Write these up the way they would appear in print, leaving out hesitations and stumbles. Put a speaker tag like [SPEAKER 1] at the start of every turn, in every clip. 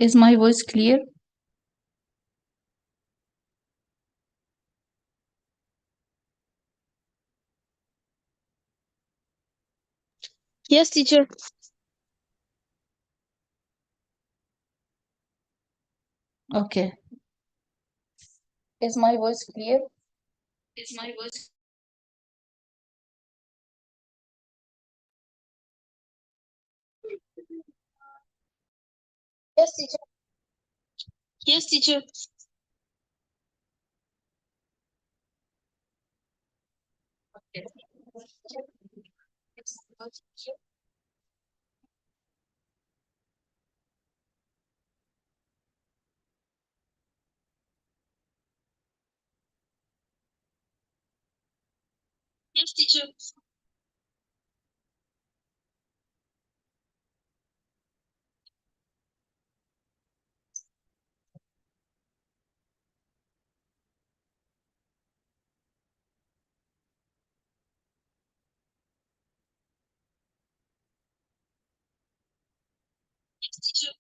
[SPEAKER 1] Is my voice clear?
[SPEAKER 2] Yes, teacher.
[SPEAKER 1] Okay. Is my voice clear? Is my voice
[SPEAKER 2] Yes, teacher. Yes, teacher.
[SPEAKER 1] okay?
[SPEAKER 2] Yes, teacher. Yes, teacher.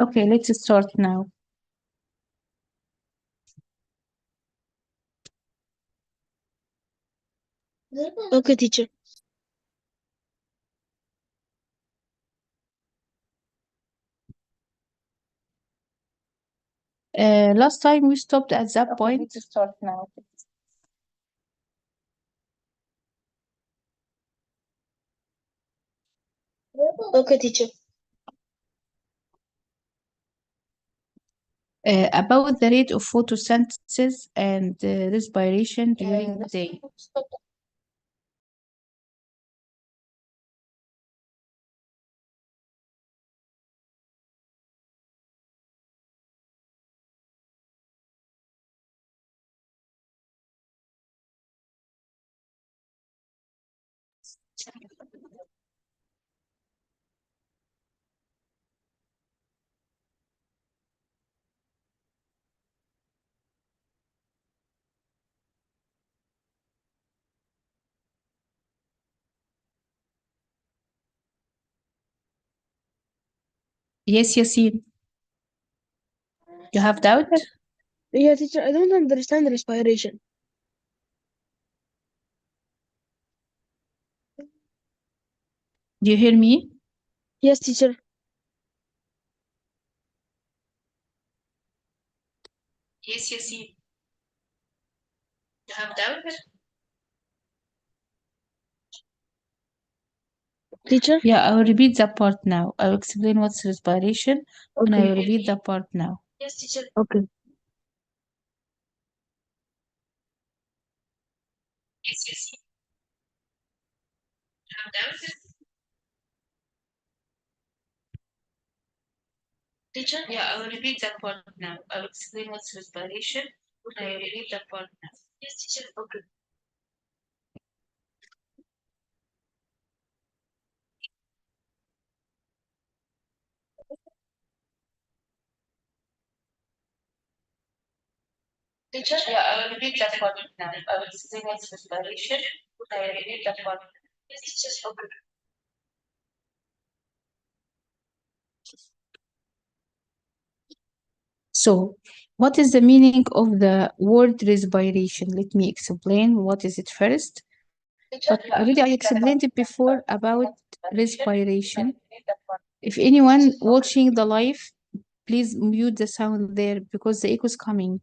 [SPEAKER 1] Okay, let's start now.
[SPEAKER 2] Okay, teacher.
[SPEAKER 1] Last time we stopped at that
[SPEAKER 2] Okay,
[SPEAKER 1] point.
[SPEAKER 2] let's start now. Okay, teacher.
[SPEAKER 1] About the rate of photosynthesis and respiration during the day. Yes, Yasin. You have doubt?
[SPEAKER 2] Yeah, teacher, I don't understand respiration.
[SPEAKER 1] Do you hear me?
[SPEAKER 2] Yes, teacher.
[SPEAKER 1] Yes, Yasin. You have doubt?
[SPEAKER 2] Teacher?
[SPEAKER 1] Yeah, I will repeat that part now. I will explain what's respiration and I
[SPEAKER 2] Okay.
[SPEAKER 1] will repeat that part now.
[SPEAKER 2] Yes, teacher. Okay.
[SPEAKER 1] Yes, Yasin. You have doubt?
[SPEAKER 2] Teacher?
[SPEAKER 1] Yeah, I will repeat that part now. I will explain what's respiration and I will repeat that part now.
[SPEAKER 2] Yes, teacher. Okay. Teacher?
[SPEAKER 1] Yeah, I will repeat that part now. I will explain what's respiration and I will repeat that part.
[SPEAKER 2] Yes, teacher. Okay.
[SPEAKER 1] So, what is the meaning of the word respiration? Let me explain what is it first.
[SPEAKER 2] Teacher?
[SPEAKER 1] But already I explained it before about respiration. If anyone watching the live, please mute the sound there because the echo is coming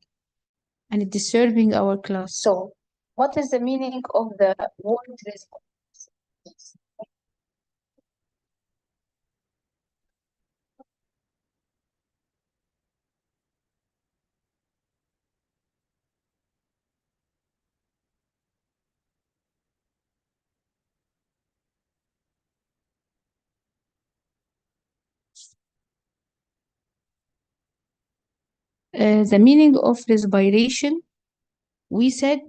[SPEAKER 1] and it's disturbing our class.
[SPEAKER 2] So, what is the meaning of the word respiration?
[SPEAKER 1] The meaning of respiration, we said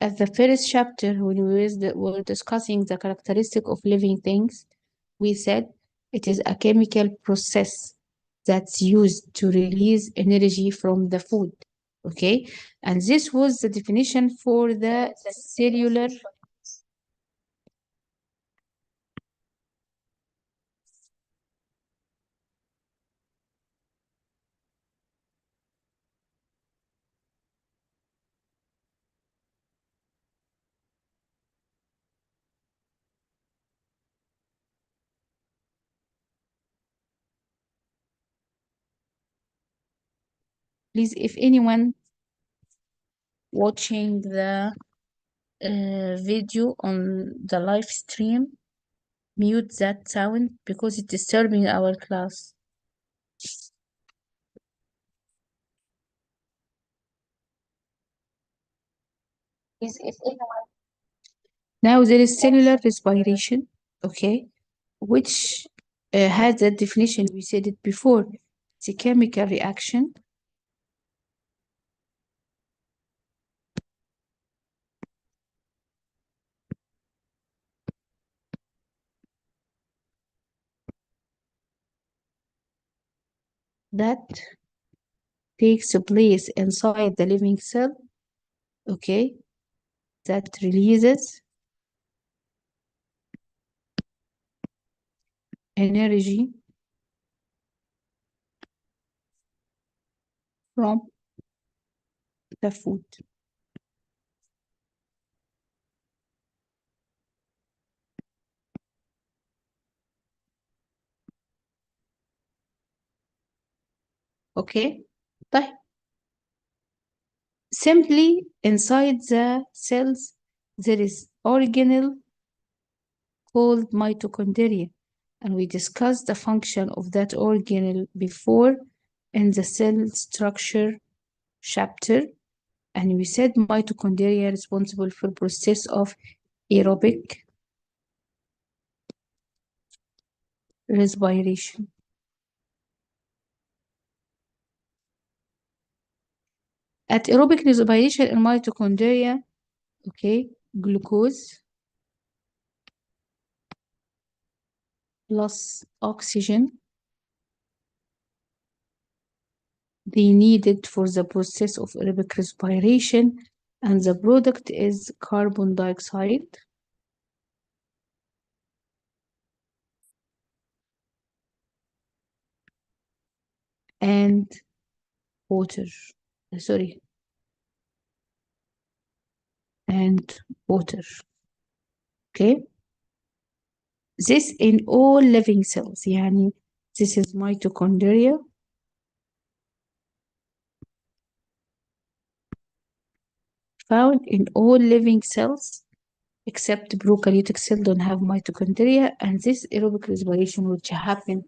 [SPEAKER 1] at the first chapter when were discussing the characteristic of living things, we said it is a chemical process that's used to release energy from the food. Okay, and this was the definition for the cellular. Please, if anyone watching the video on the live stream, mute that sound because it's disturbing our class. Now there is cellular respiration, okay, which has that definition. We said it before. It's a chemical reaction that takes place inside the living cell, okay, that releases energy from the food. Okay, طيب. Simply inside the cells there is organelle called mitochondria, and we discussed the function of that organelle before in the cell structure chapter, and we said mitochondria responsible for process of aerobic respiration. At aerobic respiration in mitochondria, okay, glucose plus oxygen they needed for the process of aerobic respiration, and the product is carbon dioxide and water. Sorry, and water. Okay, this in all living cells. يعني this is mitochondria found in all living cells except prokaryotic cell don't have mitochondria, and this aerobic respiration which happen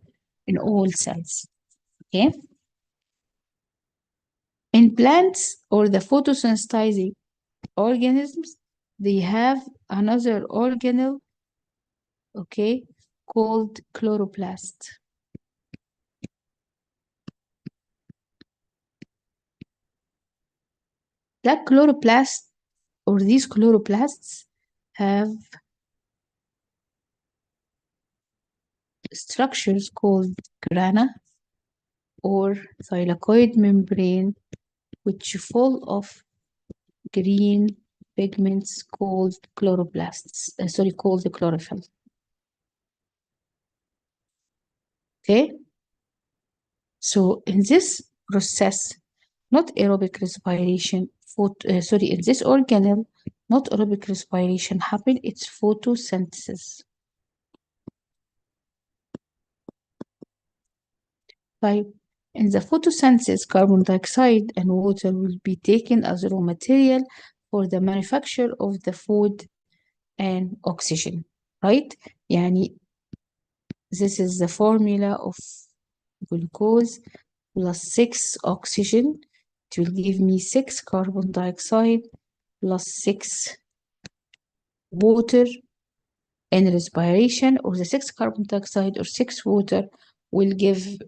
[SPEAKER 1] in all cells. Okay, in plants or the photosynthesizing organisms, they have another organelle, okay, called chloroplast. That chloroplast or these chloroplasts have structures called grana or thylakoid membrane, which full of green pigments called chloroplasts. Called the chlorophyll. Okay. So in this process, not aerobic respiration, in this organelle, not aerobic respiration happen, it's photosynthesis. Right. In the photosynthesis, carbon dioxide and water will be taken as raw material for the manufacture of the food and oxygen, right? يعني this is the formula of glucose plus 6 oxygen. It will give me 6 carbon dioxide plus 6 water in respiration, or the 6 carbon dioxide or 6 water will give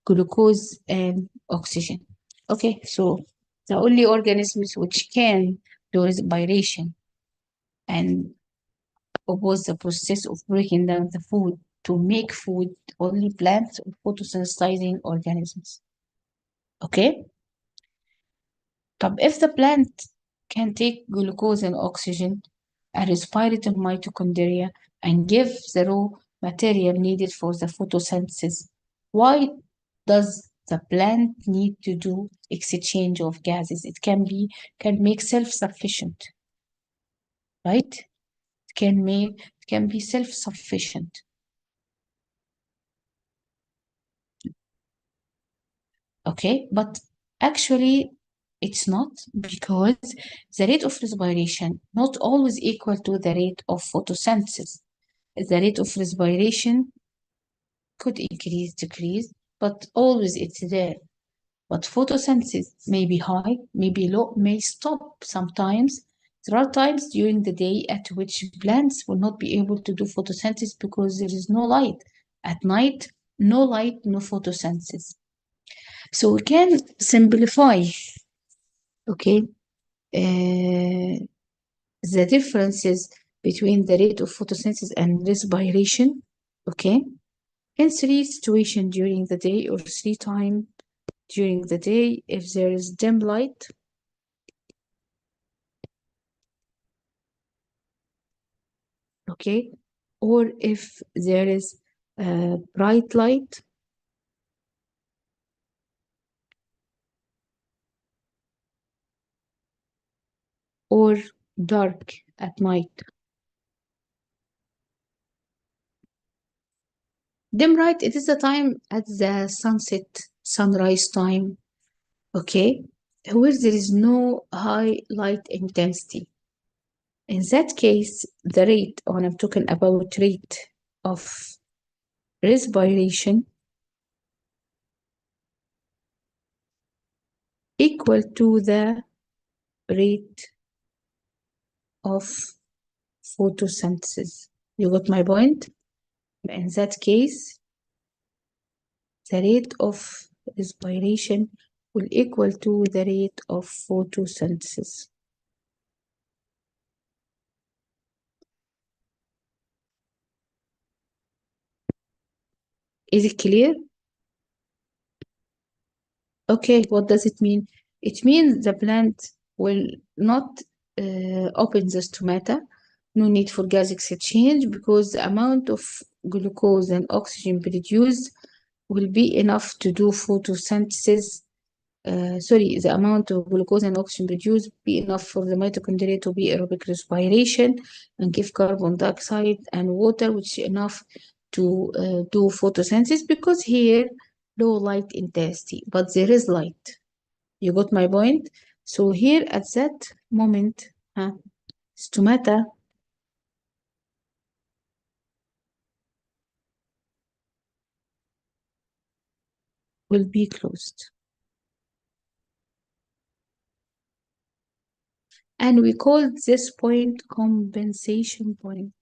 [SPEAKER 1] glucose and oxygen. Okay, so the only organisms which can do respiration and oppose the process of breaking down the food to make food, only plants or photosynthesizing organisms. Okay? طب if the plant can take glucose and oxygen and respirate in mitochondria and give the raw material needed for the photosynthesis, why does the plant need to do exchange of gases? It can make self-sufficient, right? It can be self-sufficient. Okay, but actually it's not, because the rate of respiration not always equal to the rate of photosynthesis. The rate of respiration could increase, decrease, but always it's there. But photosynthesis may be high, may be low, may stop sometimes. There are times during the day at which plants will not be able to do photosynthesis because there is no light. At night, no light, no photosynthesis. So we can simplify, okay, the differences between the rate of photosynthesis and respiration, okay, in three situations during the day or three times during the day. If there is dim light, okay, or if there is bright light, or dark at night. Dim light, it is the time at the sunset, sunrise time, okay, where there is no high light intensity. In that case, the rate, when I'm talking about rate of respiration, equal to the rate of photosynthesis. You got my point? In that case, the rate of respiration will equal to the rate of photosynthesis. Is it clear? Okay, what does it mean? It means the plant will not open the stomata, no need for gas exchange, because the amount of glucose and oxygen produced will be enough to do photosynthesis. Sorry, the amount of glucose and oxygen produced be enough for the mitochondria to be aerobic respiration and give carbon dioxide and water, which is enough to do photosynthesis, because here low light intensity, but there is light. You got my point? So here at that moment, stomata will be closed. And we call this point compensation point.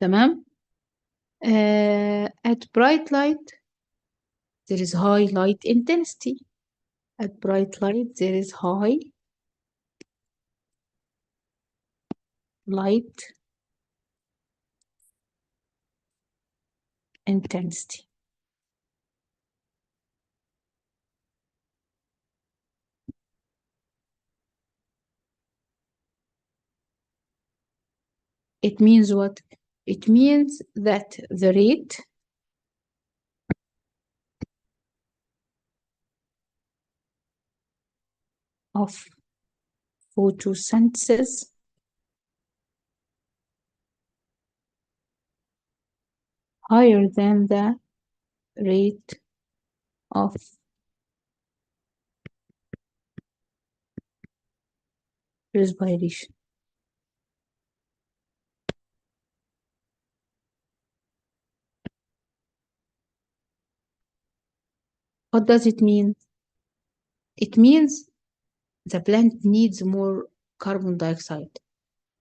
[SPEAKER 1] تمام? At bright light, there is high light intensity. At bright light, there is high light intensity. It means what? It means that the rate of photosynthesis higher than the rate of respiration. What does it mean? It means the plant needs more carbon dioxide.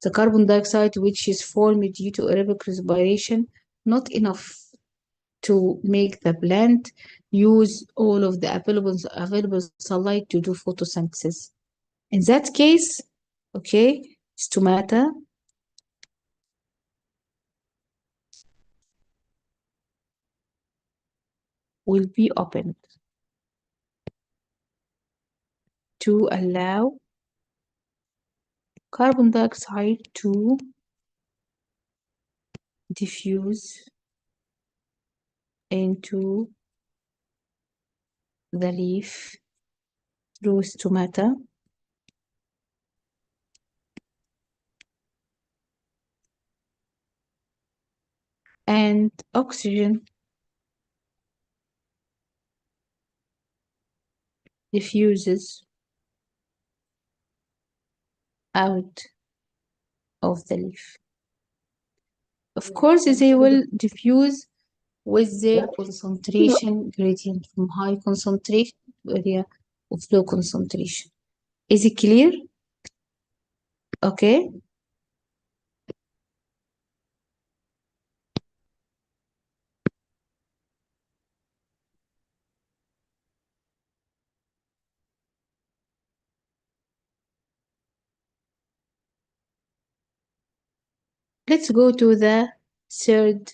[SPEAKER 1] The carbon dioxide which is formed due to aerobic respiration, not enough to make the plant use all of the available sunlight to do photosynthesis. In that case, okay, stomata will be opened to allow carbon dioxide to diffuse into the leaf through stomata and oxygen diffuses out of the leaf. Of course, they will diffuse with their concentration gradient from high concentration to area of low concentration. Is it clear? Okay. Let's go to the third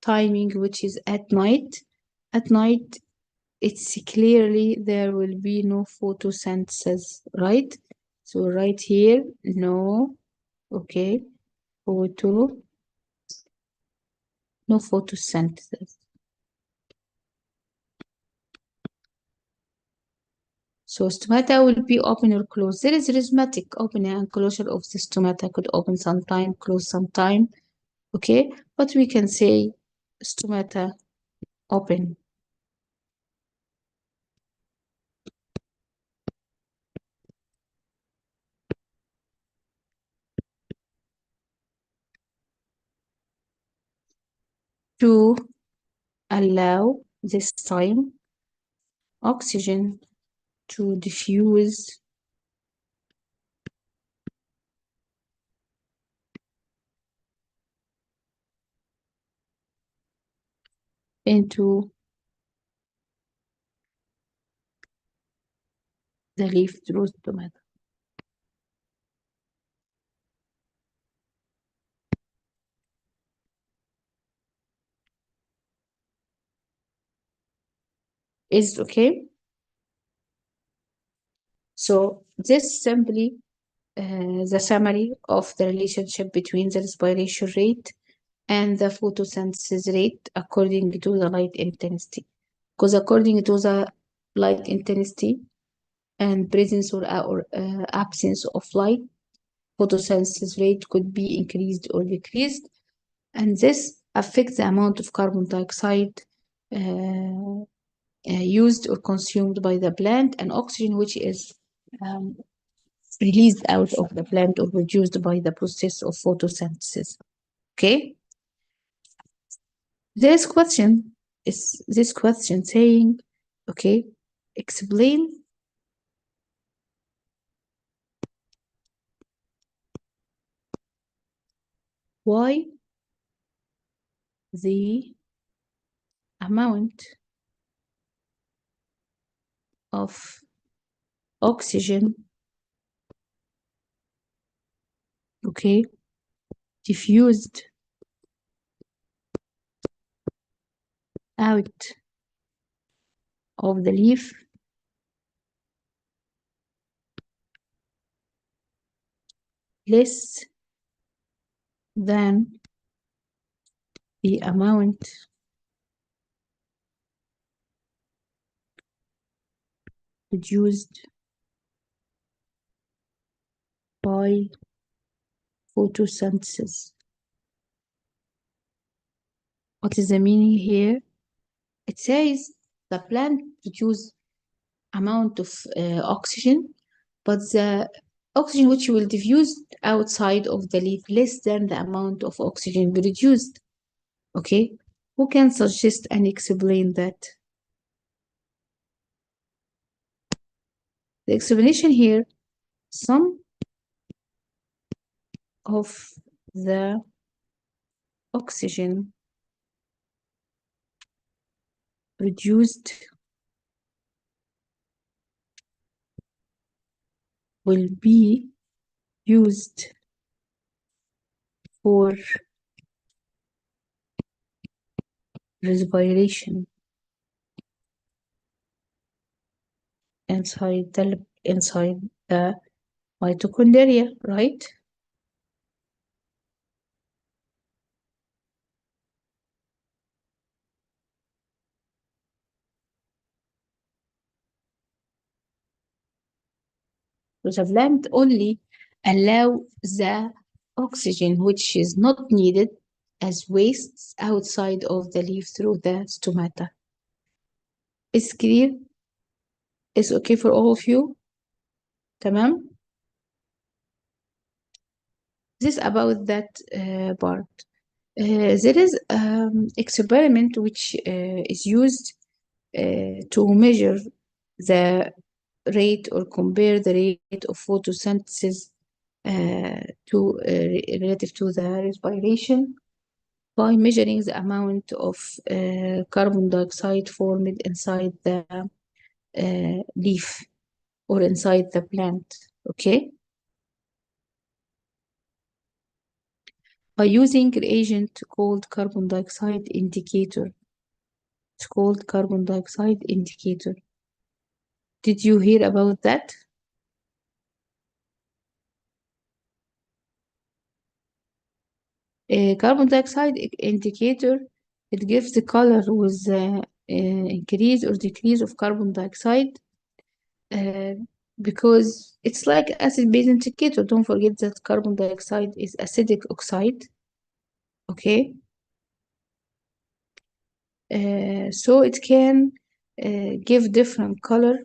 [SPEAKER 1] timing, which is at night. At night, it's clearly there will be no photosynthesis, right? So right here, no, okay, no photosynthesis. So stomata will be open or closed. There is rhizomatic opening and closure of the stomata, could open sometime, close sometime, okay? But we can say stomata open. To allow this time oxygen to diffuse into the leaf through stomata. Is it okay? So this simply the summary of the relationship between the respiration rate and the photosynthesis rate according to the light intensity. Because according to the light intensity and presence or absence of light, photosynthesis rate could be increased or decreased, and this affects the amount of carbon dioxide used or consumed by the plant, and oxygen which is released out of the plant or produced by the process of photosynthesis. Okay? This question saying, okay, explain why the amount of oxygen, okay, diffused out of the leaf less than the amount produced by photosynthesis. What is the meaning here? It says the plant produces amount of oxygen, but the oxygen which will diffuse outside of the leaf less than the amount of oxygen produced. Okay, who can suggest and explain that? The explanation here, some of the oxygen produced will be used for respiration inside the mitochondria, right? So the plant only allow the oxygen which is not needed as wastes outside of the leaf through the stomata. It's clear? It's okay for all of you? تمام? This about that part. There is experiment which is used to measure the rate or compare the rate of photosynthesis relative to the respiration by measuring the amount of carbon dioxide formed inside the leaf or inside the plant. Okay, by using reagent called carbon dioxide indicator. It's called carbon dioxide indicator. Did you hear about that? A carbon dioxide indicator, it gives the color with the increase or decrease of carbon dioxide uh, because it's like acid-base indicator. Don't forget that carbon dioxide is acidic oxide. Okay, so it can give different color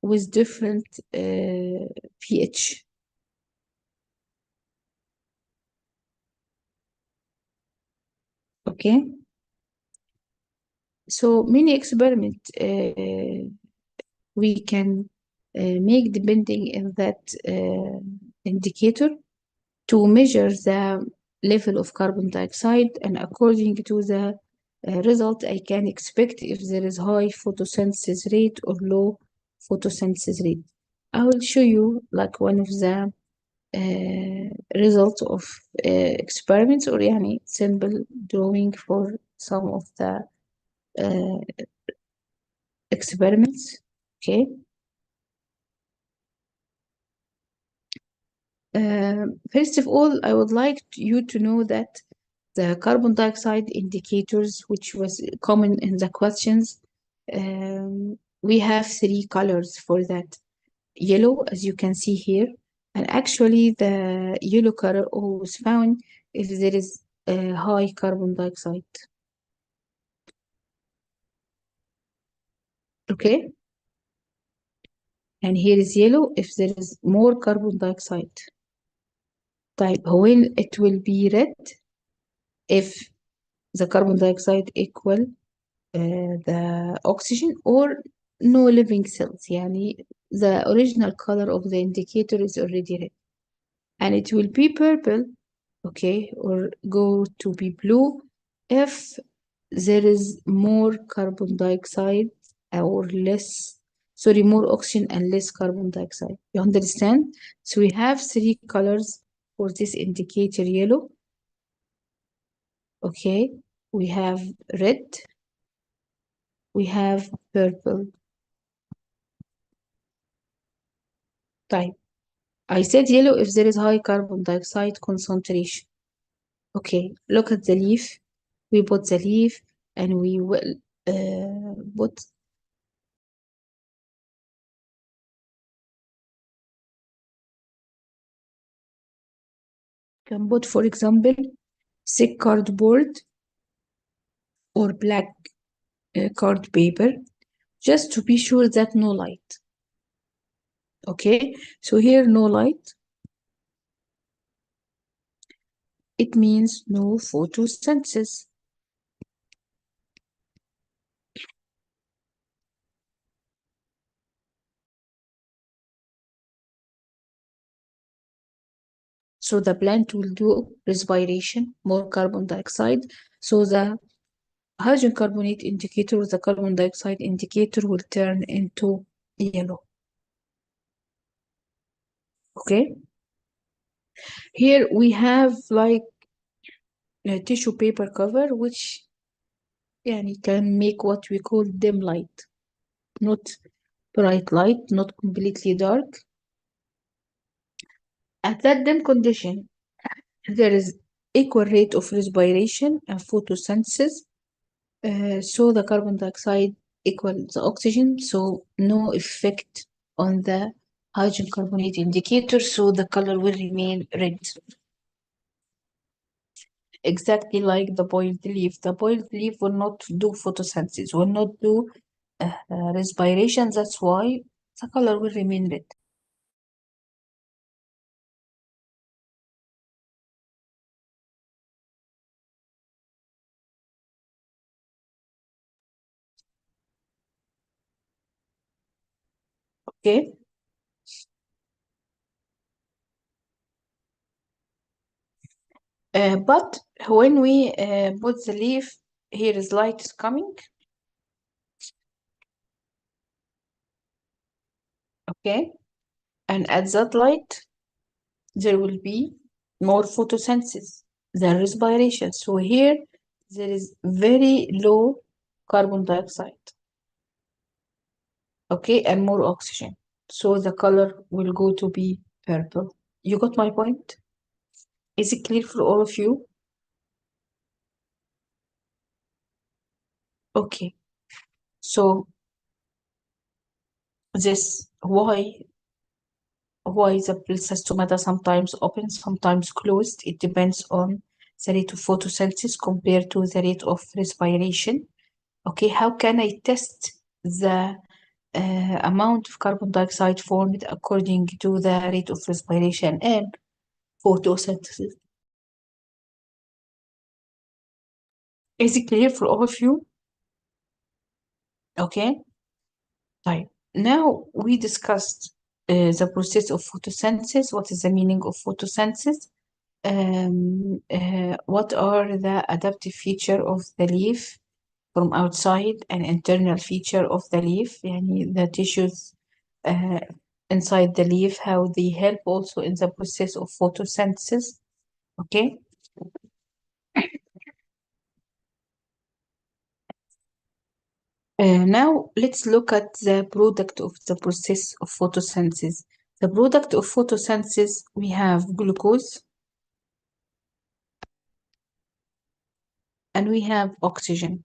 [SPEAKER 1] with different pH. Okay, so many experiments we can make depending on that indicator to measure the level of carbon dioxide, and according to the result I can expect if there is high photosynthesis rate or low photosynthesis rate. I will show you like one of the results of experiments or يعني simple drawing for some of the experiments. Okay. First of all, I would like you to know that the carbon dioxide indicators, which was common in the questions, we have three colors for that. Yellow, as you can see here, and actually the yellow color always found if there is a high carbon dioxide. Okay? And here is yellow if there is more carbon dioxide. Type when it will be red if the carbon dioxide equal the oxygen or no living cells. يعني the original color of the indicator is already red. And it will be purple, okay, or go to be blue if there is more carbon dioxide or less, sorry, more oxygen and less carbon dioxide. You understand? So we have three colors for this indicator yellow. Okay, we have red, we have purple. Type. I said yellow if there is high carbon dioxide concentration. Okay, look at the leaf. We put the leaf and we will put can put, for example, thick cardboard or black card paper just to be sure that no light. Okay, so here no light. It means no photosynthesis. So the plant will do respiration, more carbon dioxide. So the hydrogen carbonate indicator, the carbon dioxide indicator will turn into yellow. Okay. Here we have like a tissue paper cover, which can make what we call dim light, not bright light, not completely dark. At that dim condition, there is equal rate of respiration and photosynthesis. So the carbon dioxide equals the oxygen, so no effect on the hydrogen carbonate indicator, so the color will remain red. Exactly like the boiled leaf. The boiled leaf will not do photosynthesis, will not do respiration. That's why the color will remain red. Okay. But when we put the leaf, here is light is coming. Okay. And at that light, there will be more photosynthesis, the respiration. So here, there is very low carbon dioxide. Okay, and more oxygen. So the color will go to be purple. You got my point? Is it clear for all of you? Okay, so this why the stomata sometimes open, sometimes closed. It depends on the rate of photosynthesis compared to the rate of respiration. Okay, how can I test the amount of carbon dioxide formed according to the rate of respiration and photosynthesis? Is it clear for all of you? Okay. Right. Now we discussed the process of photosynthesis. What is the meaning of photosynthesis? What are the adaptive feature of the leaf from outside and internal feature of the leaf? Yani the tissues uh, inside the leaf, how they help also in the process of photosynthesis. Okay. Now let's look at the product of the process of photosynthesis. The product of photosynthesis, we have glucose and we have oxygen.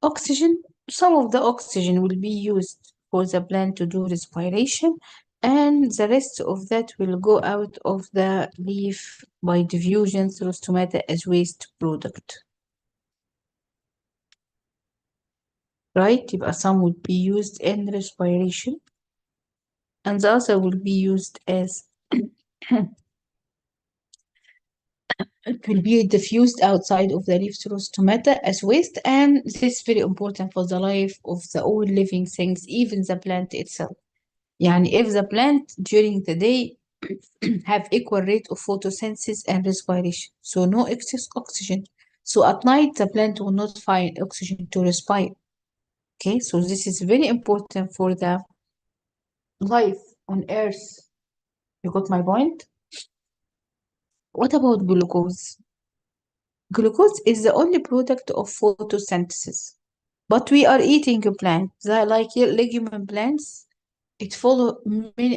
[SPEAKER 1] Oxygen, some of the oxygen will be used for the plant to do respiration, and the rest of that will go out of the leaf by diffusion through stomata as waste product. Right? Some will be used in respiration, and the other will be used as it will be diffused outside of the leaf through stomata as waste, and this is very important for the life of the all living things, even the plant itself. Yani if the plant during the day have equal rate of photosynthesis and respiration, so no excess oxygen. So at night, the plant will not find oxygen to respire. Okay, so this is very important for the life on Earth. You got my point? What about glucose? Glucose is the only product of photosynthesis, but we are eating a plant, like legume plants. It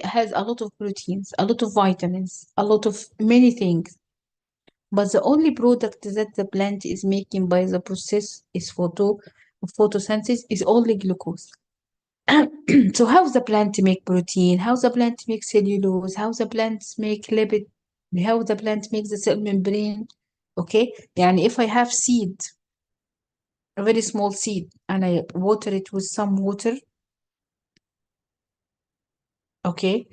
[SPEAKER 1] has a lot of proteins, a lot of vitamins, a lot of many things. But the only product that the plant is making by the process is photosynthesis is only glucose. So how the plant make protein? How the plant make cellulose? How the plants make lipid? How the plant makes the cell membrane? Okay, and if I have seed, a very small seed, and I water it with some water, okay,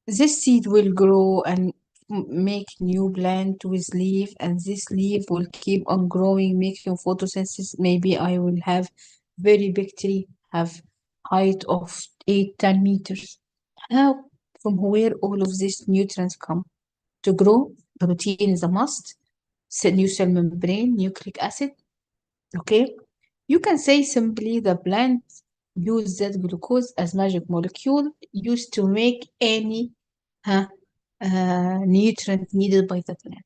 [SPEAKER 1] this seed will grow and make new plant with leaf, and this leaf will keep on growing, making photosynthesis. Maybe I will have very big tree, have height of 8, 10 meters. How? from where all of these nutrients come. To grow, protein is a must, new cell membrane, nucleic acid. Okay, you can say simply the plant use that glucose as magic molecule used to make any nutrient needed by the plant.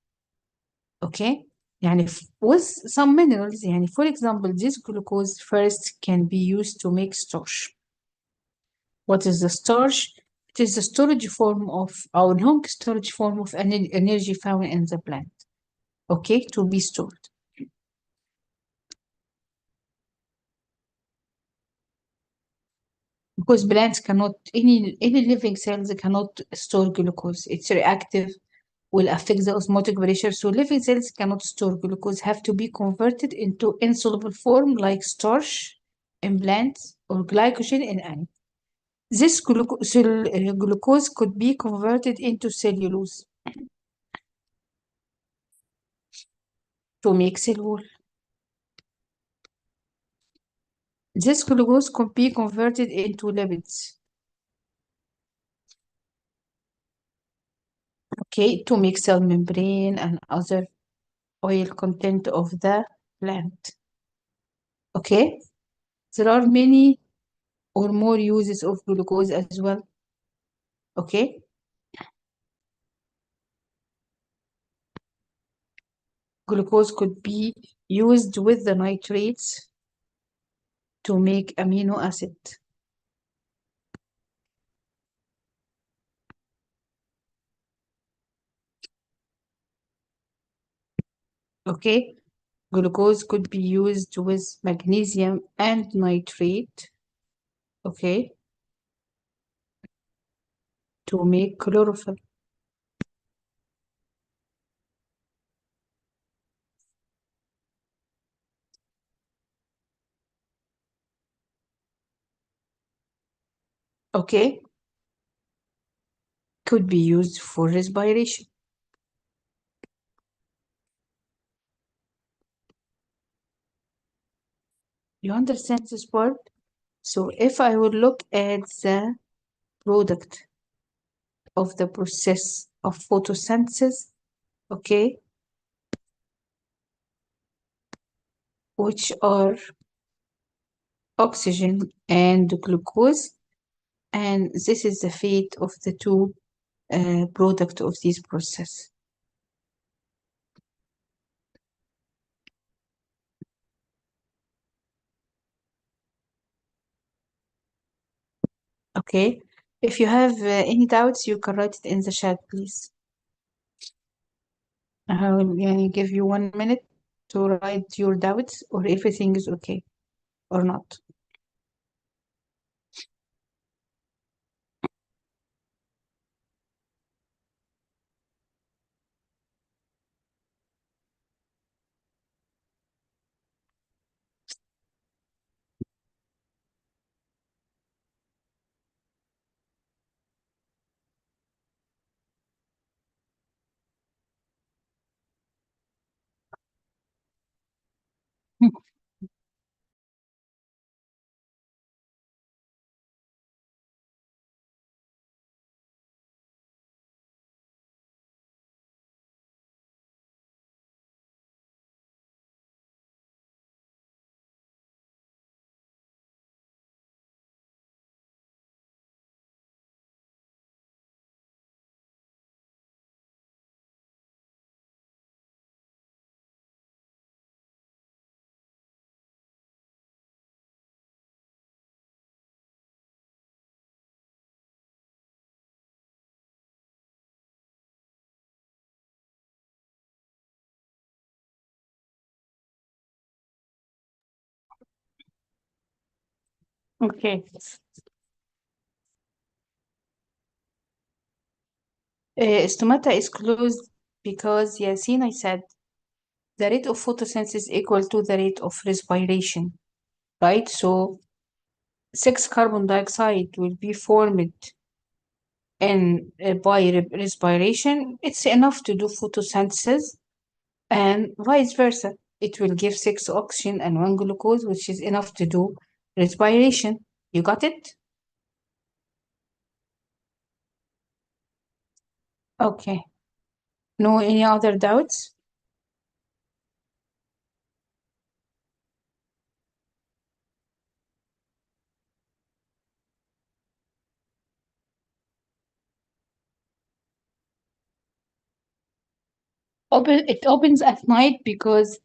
[SPEAKER 1] Okay, يعني with some minerals, يعني for example, this glucose first can be used to make starch. What is the starch? It is the storage form of our long storage form of energy found in the plant. Okay, to be stored. Because plants cannot, any living cells cannot store glucose. It's reactive, will affect the osmotic pressure. So living cells cannot store glucose, have to be converted into insoluble form like starch in plants or glycogen in animals. This glucose could be converted into cellulose to make cell wall. This glucose could be converted into lipids, okay, to make cell membrane and other oil content of the plant. Okay, there are many or more uses of glucose as well. Okay, glucose could be used with the nitrates to make amino acid. Okay, glucose could be used with magnesium and nitrate, okay, to make chlorophyll. Okay, could be used for respiration. You understand this part? So if I would look at the product of the process of photosynthesis, okay, which are oxygen and glucose, and this is the fate of the two product of this process. Okay, if you have any doubts, you can write it in the chat, please. I will give you 1 minute to write your doubts or everything is okay or not. Okay. Stomata is closed because Yasin, I said, the rate of photosynthesis is equal to the rate of respiration, right? So 6 carbon dioxide will be formed in by respiration. It's enough to do photosynthesis, and vice versa. It will give 6 oxygen and 1 glucose, which is enough to do respiration. You got it? Okay. No, any other doubts? It opens at night because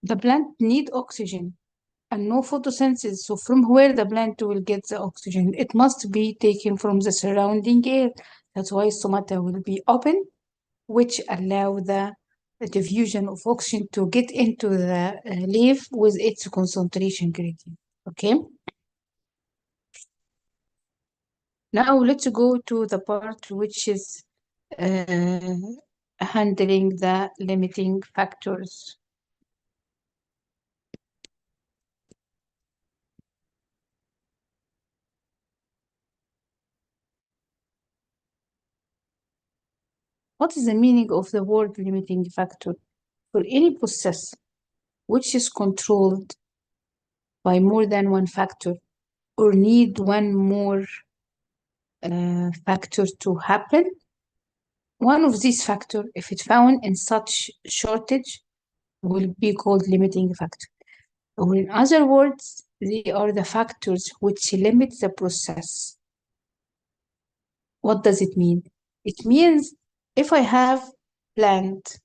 [SPEAKER 1] the plant need oxygen and no photosynthesis. So from where the plant will get the oxygen? It must be taken from the surrounding air. That's why stomata will be open, which allow the diffusion of oxygen to get into the leaf with its concentration gradient. Okay. Now let's go to the part which is handling the limiting factors. What is the meaning of the word limiting factor? For any process which is controlled by more than one factor or need one more factor to happen, one of these factors, if it's found in such shortage, will be called limiting factor. Or in other words, they are the factors which limit the process. What does it mean? It means if I have plant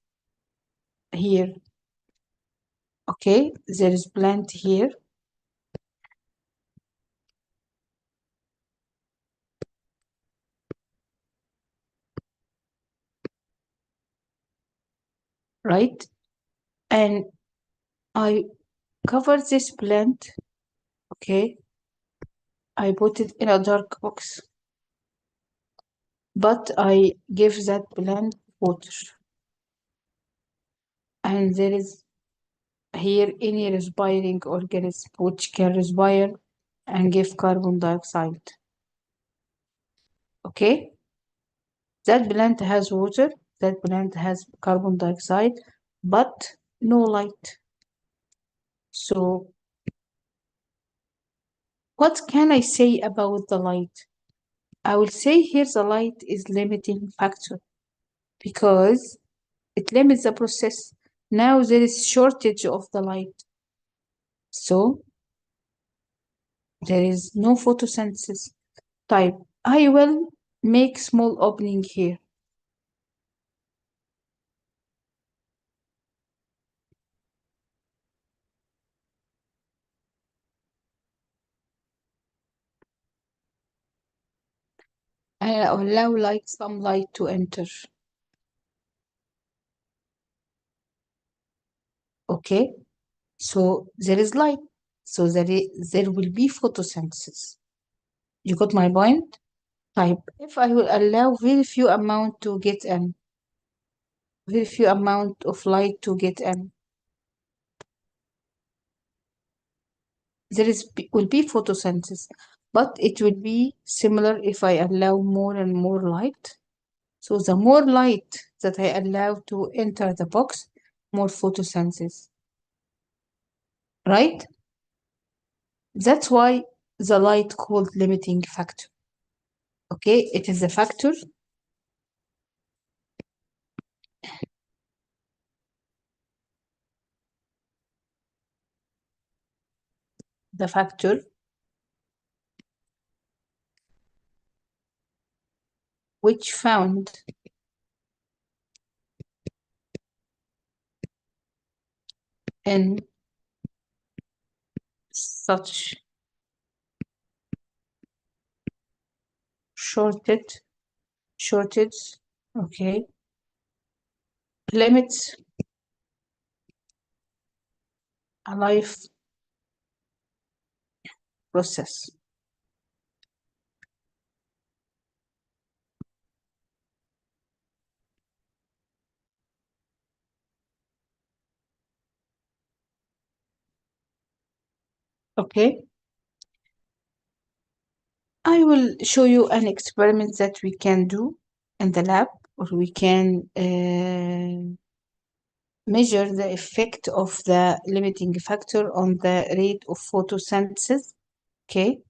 [SPEAKER 1] here, okay, there is plant here, right? And I cover this plant, okay? I put it in a dark box, but I give that plant water. And there is here any respiring organism which can respire and give carbon dioxide. Okay? That plant has water, that plant has carbon dioxide, but no light. So what can I say about the light? I will say here the light is limiting factor because it limits the process. Now there is shortage of the light. So there is no photosynthesis type. I will make small opening here. I allow like some light to enter. Okay, so there is light. So there will be photosynthesis. You got my point? Type. If I will allow very few amount to get in, very few amount of light to get in, there will be photosynthesis, but it will be similar if I allow more and more light. So the more light that I allow to enter the box, more photosynthesis, right? That's why the light called limiting factor. Okay, it is the factor which found in such shortage, okay, limits a life process. Okay, I will show you an experiment that we can do in the lab, or we can measure the effect of the limiting factor on the rate of photosynthesis. Okay.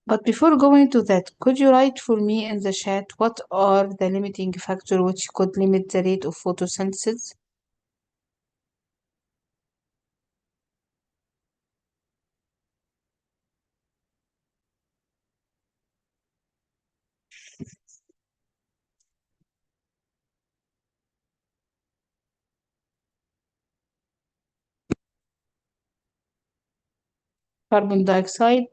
[SPEAKER 1] But before going to that, could you write for me in the chat what are the limiting factors which could limit the rate of photosynthesis? Carbon dioxide.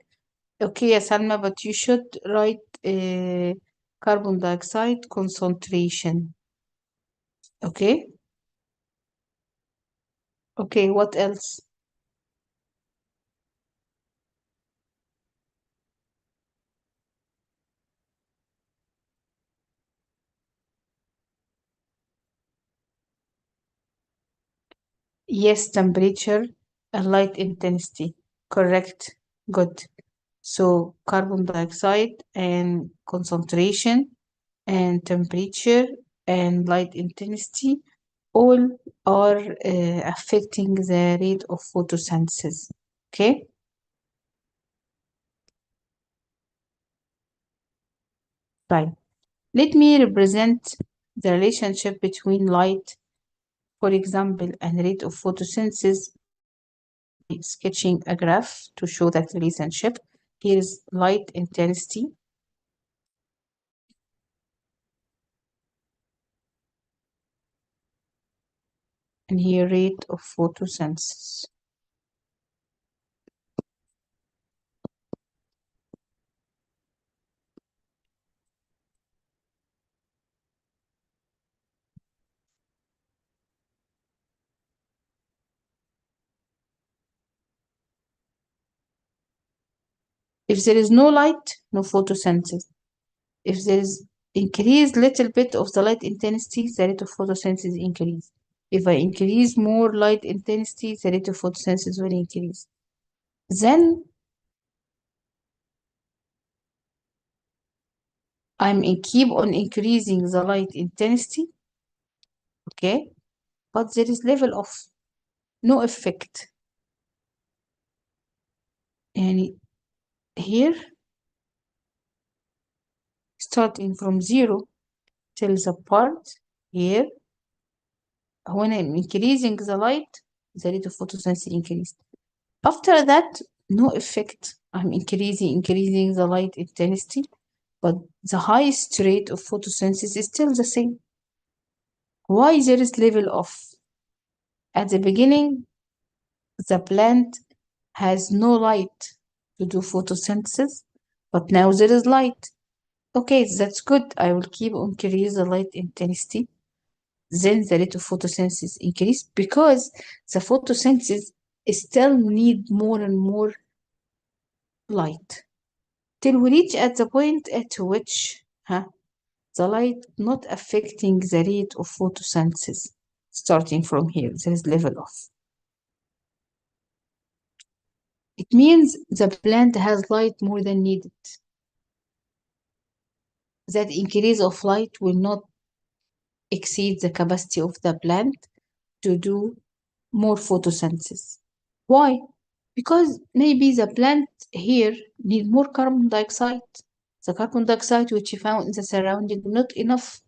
[SPEAKER 1] Okay, yes, Salma, but you should write carbon dioxide concentration. Okay? Okay, what else? Yes, temperature and light intensity. Correct. Good. So carbon dioxide and concentration and temperature and light intensity all are affecting the rate of photosynthesis. Okay? Right. Let me represent the relationship between light, for example, and rate of photosynthesis by sketching a graph to show that relationship. Here is light intensity. And here rate of photosynthesis. If there is no light, no photosynthesis. If there is increase little bit of the light intensity, the rate of photosynthesis increase. If I increase more light intensity, the rate of photosynthesis will increase. Then keep on increasing the light intensity, okay? But there is level of no effect. And here, starting from 0 till the part here, when I'm increasing the light, the rate of photosynthesis increased. After that, no effect. I'm increasing the light intensity, but the highest rate of photosynthesis is still the same. Why there is level off? At the beginning, the plant has no light to do photosynthesis, but now there is light. Okay, that's good. I will keep increase the light intensity. Then the rate of photosynthesis increase because the photosynthesis still need more and more light till we reach at the point at which the light not affecting the rate of photosynthesis. Starting from here, there is level off. It means the plant has light more than needed. That increase of light will not exceed the capacity of the plant to do more photosynthesis. Why? Because maybe the plant here need more carbon dioxide. The carbon dioxide which you found in the surrounding not enough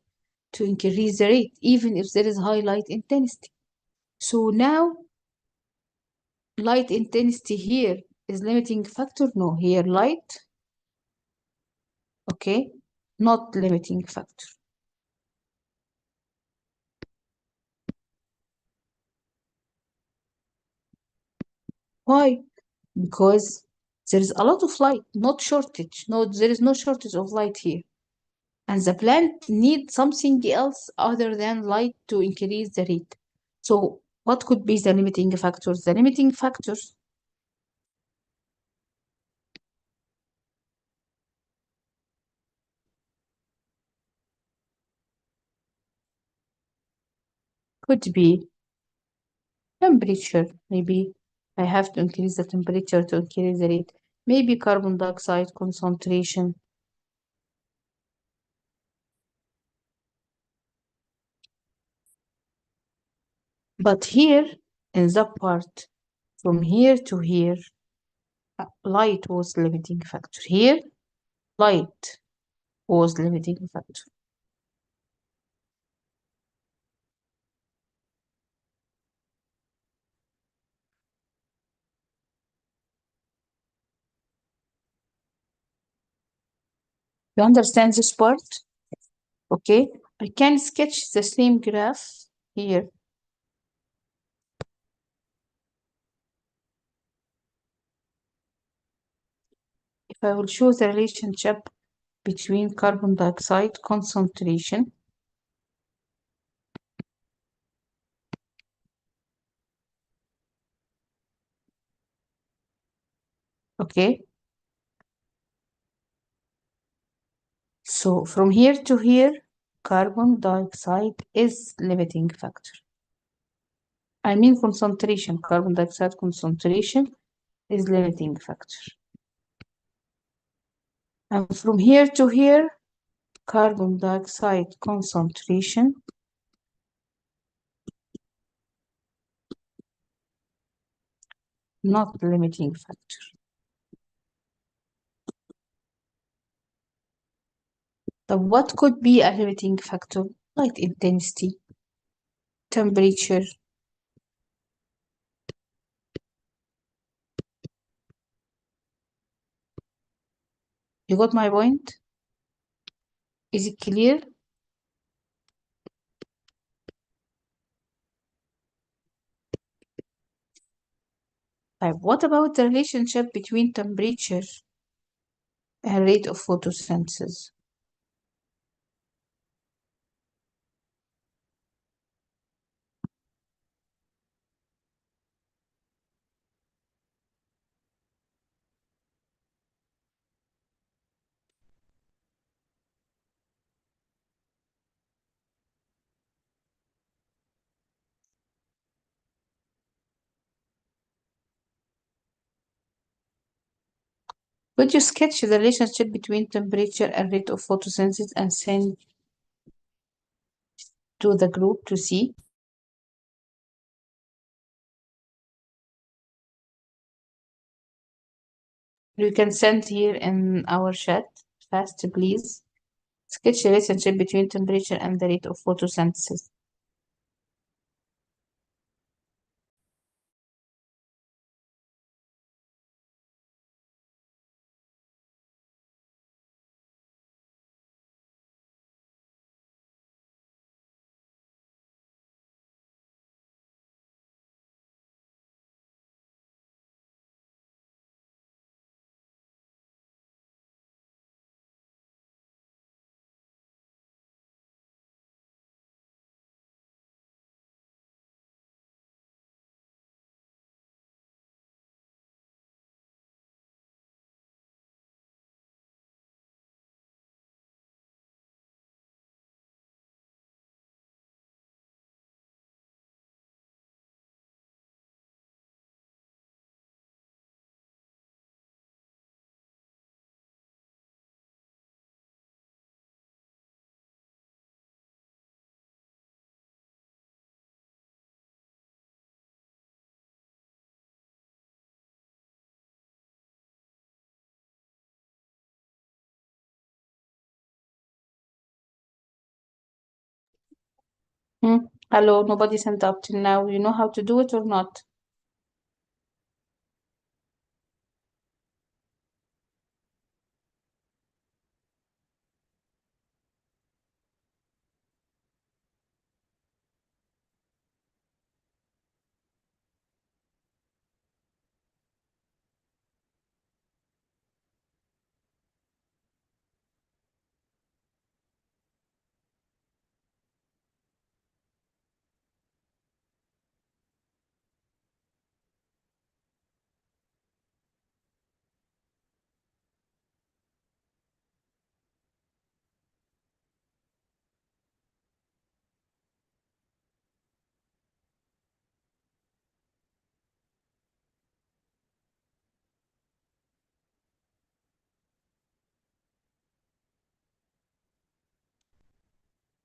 [SPEAKER 1] to increase the rate, even if there is high light intensity. So now light intensity here is limiting factor. No, here light, okay, not limiting factor. Why? Because there is a lot of light, not shortage. No, there is no shortage of light here. And the plant needs something else other than light to increase the rate. So what could be the limiting factors? The limiting factors could be temperature. Maybe I have to increase the temperature to increase the rate. Maybe carbon dioxide concentration. But here, in that part, from here to here, light was limiting factor. Here, light was limiting factor. You understand this part? Okay, I can sketch the same graph here. If I will show the relationship between carbon dioxide concentration okay, so from here to here, carbon dioxide is limiting factor. I mean concentration, carbon dioxide concentration is limiting factor. And from here to here, carbon dioxide concentration not limiting factor. So what could be a limiting factor? Light intensity, temperature. You got my point? Is it clear? What about the relationship between temperature and rate of photosynthesis? Could you sketch the relationship between temperature and rate of photosynthesis and send to the group to see? You can send here in our chat fast, please. Sketch the relationship between temperature and the rate of photosynthesis. Hello, nobody sent up till now. You know how to do it or not?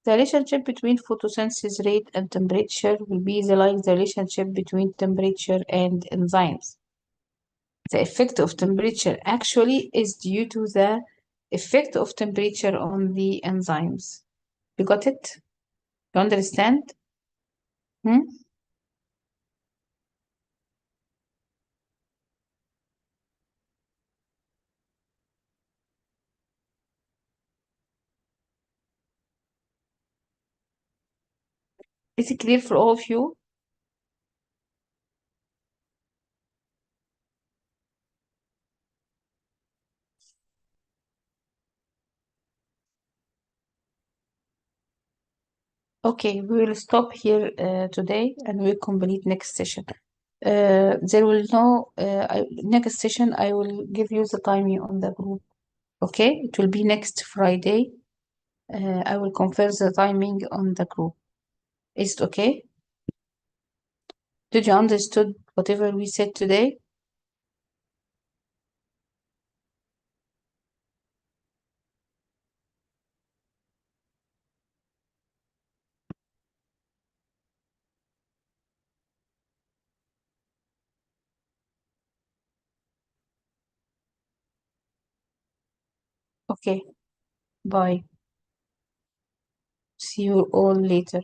[SPEAKER 1] The relationship between photosynthesis rate and temperature will be like the relationship between temperature and enzymes. The effect of temperature actually is due to the effect of temperature on the enzymes. You got it? You understand? Hmm? Is it clear for all of you? Okay, we will stop here today and we'll complete next session. There will no next session. I will give you the timing on the group. Okay, it will be next Friday. I will confirm the timing on the group. Is it okay? Did you understood whatever we said today? Okay, bye. See you all later.